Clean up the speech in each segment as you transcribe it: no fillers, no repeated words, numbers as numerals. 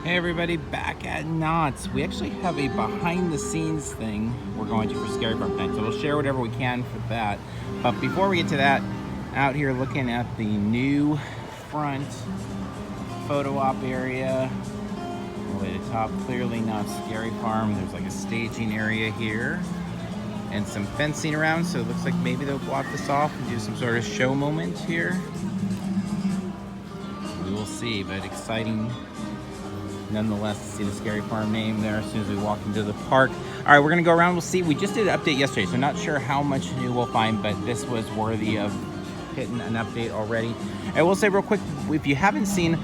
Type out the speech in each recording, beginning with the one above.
Hey everybody, back at Knott's. We actually have a behind the scenes thing we're going to for Scary Farm Night, so we'll share whatever we can for that. But before we get to that, out here looking at the new front photo op area. All the way to the top, clearly not Scary Farm. There's like a staging area here and some fencing around, so it looks like maybe they'll block this off and do some sort of show moment here. We will see, but exciting nonetheless to see the Scary Farm name there as soon as we walk into the park. All right, we're gonna go around, we'll see. We just did an update yesterday, so not sure how much new we'll find, but this was worthy of hitting an update already. I will say real quick, if you haven't seen,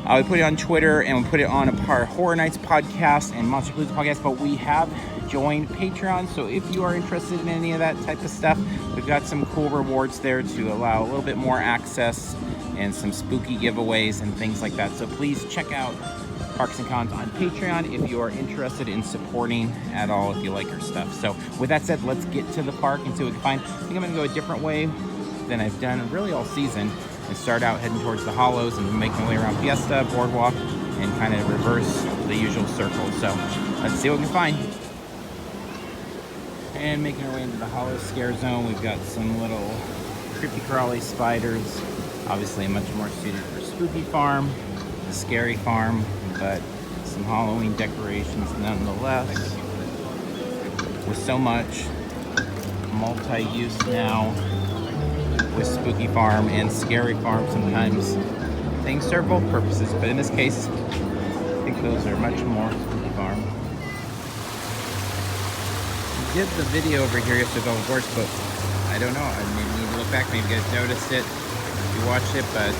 we put it on Twitter and we put it on our Horror Nights podcast and Monster Blues podcast, but we have joined Patreon, so if you are interested in any of that type of stuff, we've got some cool rewards there to allow a little bit more access and some spooky giveaways and things like that. So please check out Parks and Cons on Patreon if you are interested in supporting at all, if you like our stuff. So with that said, let's get to the park and see what we can find. I think I'm gonna go a different way than I've done really all season and start out heading towards the hollows and make my way around Fiesta, Boardwalk, and kind of reverse the usual circle. So let's see what we can find. And making our way into the hollow scare zone, we've got some little creepy crawly spiders, obviously much more suited for Spooky Farm, the Scary Farm, but some Halloween decorations nonetheless. With so much multi-use now with Spooky Farm and Scary Farm, sometimes things serve both purposes, but in this case, I think those are much more Spooky Farm. I did the video over here yesterday, of course, but I don't know, I maybe need to look back, maybe you guys noticed it if you watched it, but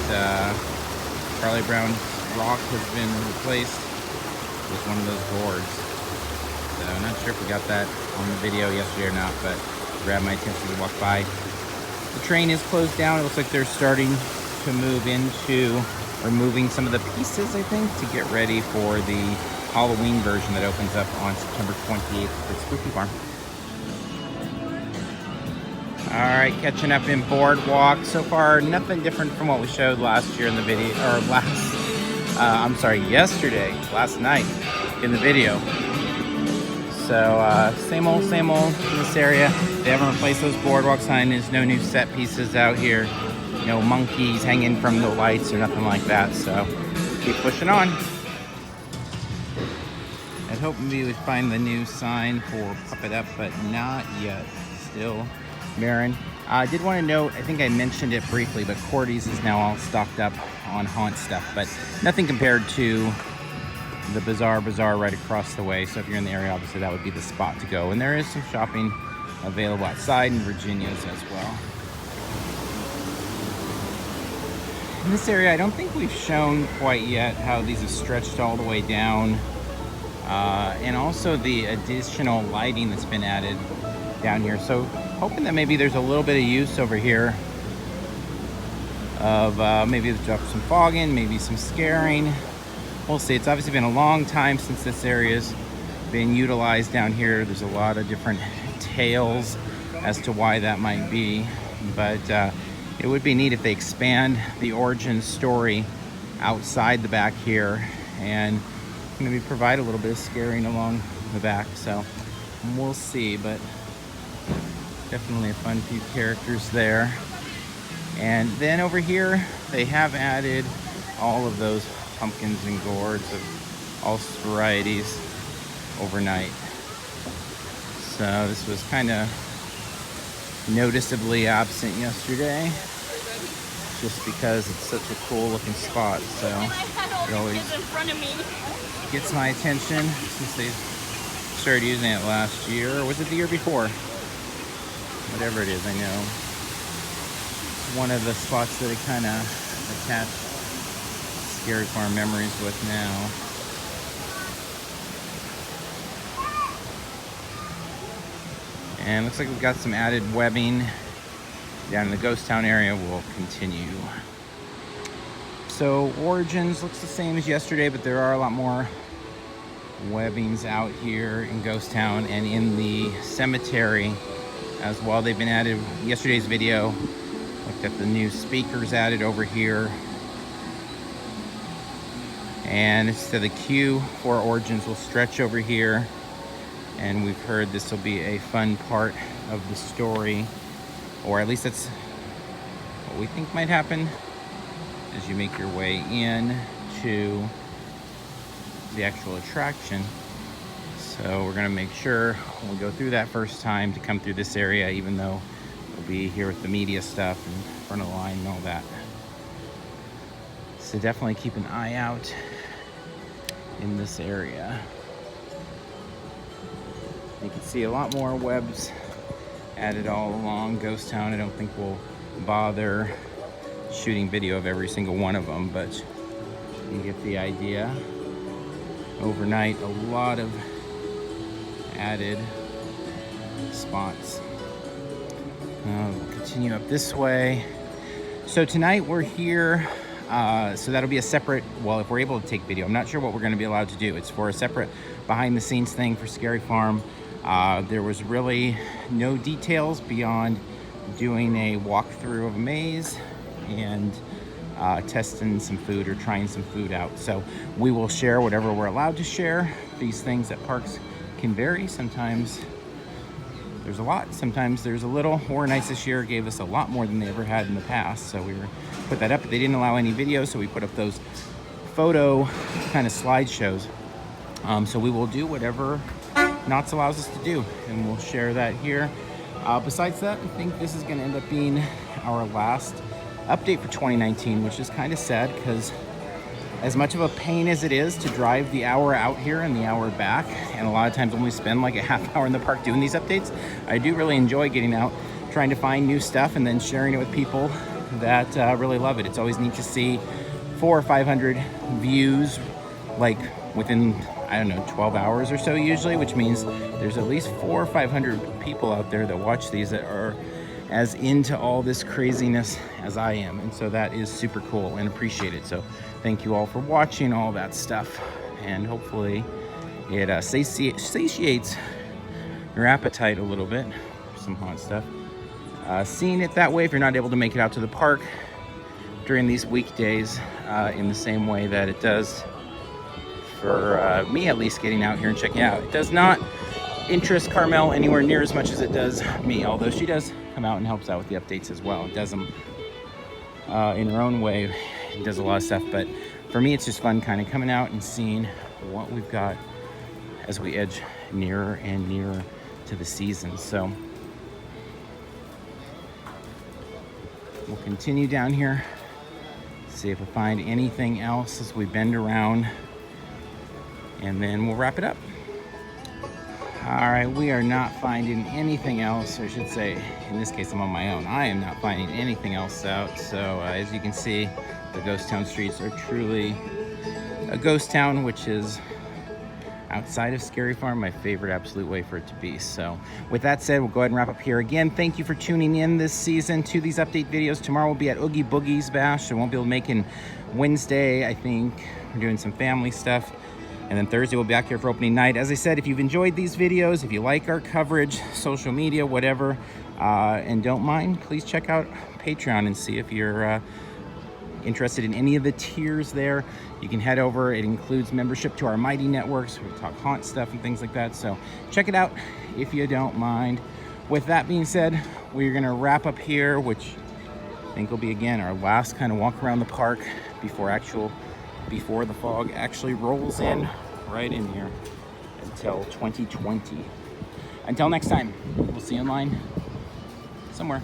Charlie Brown's rock has been replaced with one of those boards. So I'm not sure if we got that on the video yesterday or not, but it grabbed my attention to walk by. The train is closed down. It looks like they're starting to move into removing some of the pieces, I think, to get ready for the Halloween version that opens up on September 28th for Spooky Farm. All right, catching up in Boardwalk. So far, nothing different from what we showed last year in the video, or last night in the video. So same old in this area. They haven't replaced those boardwalk signage, no new set pieces out here, no monkeys hanging from the lights or nothing like that. So keep pushing on. I'd hope maybe we'd find the new sign for Pup It Up, but not yet. Still barren. I did want to note, I think I mentioned it briefly, but Cordy's is now all stocked up on haunt stuff, but nothing compared to the Bazaar right across the way. So if you're in the area, obviously that would be the spot to go. And there is some shopping available outside in Virginia's as well. In this area, I don't think we've shown quite yet how these have stretched all the way down. And also the additional lighting that's been added down here. So hoping that maybe there's a little bit of use over here of maybe drop some fogging, maybe some scaring. We'll see. It's obviously been a long time since this area's been utilized down here. There's a lot of different tales as to why that might be, but it would be neat if they expand the origin story outside the back here and maybe provide a little bit of scaring along the back. So we'll see, but definitely a fun few characters there. And then over here, they have added all of those pumpkins and gourds of all varieties overnight. So this was kind of noticeably absent yesterday, just because it's such a cool looking spot. So it always gets my attention since they started using it last year, or was it the year before? Whatever it is, I know one of the spots that I kind of attach Scary Farm memories with now. And looks like we've got some added webbing down in the Ghost Town area. We'll continue. So Origins looks the same as yesterday, but there are a lot more webbings out here in Ghost Town and in the cemetery as well. They've been added. Yesterday's video looked at the new speakers added over here. And so the queue for Origins will stretch over here, and we've heard this will be a fun part of the story, or at least that's what we think might happen as you make your way in to the actual attraction. So we're gonna make sure when we go through that first time to come through this area, even though we'll be here with the media stuff and front of the line and all that. So definitely keep an eye out in this area. You can see a lot more webs added all along Ghost Town. I don't think we'll bother shooting video of every single one of them, but you get the idea. Overnight, a lot of added spots. We'll continue up this way. So tonight we're here, so that'll be a separate, well, if we're able to take video, I'm not sure what we're gonna be allowed to do. It's for a separate behind the scenes thing for Scary Farm. There was really no details beyond doing a walkthrough of a maze and testing some food or trying some food out. So we will share whatever we're allowed to share. These things at parks can vary. Sometimes there's a lot, sometimes there's a little. Horror Nights this year gave us a lot more than they ever had in the past, so we put that up, but they didn't allow any videos, so we put up those photo kind of slideshows. So we will do whatever Knott allows us to do, and we'll share that here. Besides that, I think this is going to end up being our last update for 2019, which is kind of sad because as much of a pain as it is to drive the hour out here and the hour back, and a lot of times when we spend like a half hour in the park doing these updates, I do really enjoy getting out, trying to find new stuff and then sharing it with people that really love it. It's always neat to see 400 or 500 views like within, I don't know, 12 hours or so usually, which means there's at least 400 or 500 people out there that watch these that are as into all this craziness as I am, and so that is super cool and appreciated. So thank you all for watching all that stuff, and hopefully it satiates your appetite a little bit for some haunt stuff. Seeing it that way, if you're not able to make it out to the park during these weekdays in the same way that it does for me, at least, getting out here and checking it out. It does not interest Carmel anywhere near as much as it does me, although she does come out and helps out with the updates as well. It does them in her own way. It does a lot of stuff, but for me it's just fun kind of coming out and seeing what we've got as we edge nearer and nearer to the season. So we'll continue down here, see if we find anything else as we bend around, and then we'll wrap it up. All right, we are not finding anything else, or I should say, in this case, I'm on my own. I am not finding anything else out. So as you can see, the Ghost Town streets are truly a ghost town, which is outside of Scary Farm, my favorite absolute way for it to be. So with that said, we'll go ahead and wrap up here. Again, thank you for tuning in this season to these update videos. Tomorrow we'll be at Oogie Boogie's Bash, so we won't be able to make it Wednesday. I think we're doing some family stuff. And then Thursday, we'll be back here for opening night. As I said, if you've enjoyed these videos, if you like our coverage, social media, whatever, and don't mind, please check out Patreon and see if you're interested in any of the tiers there. You can head over. It includes membership to our Mighty Networks. We talk haunt stuff and things like that. So check it out if you don't mind. With that being said, we're going to wrap up here, which I think will be, again, our last kind of walk around the park before the fog actually rolls in right in here until 2020. Until next time, we'll see you in line somewhere.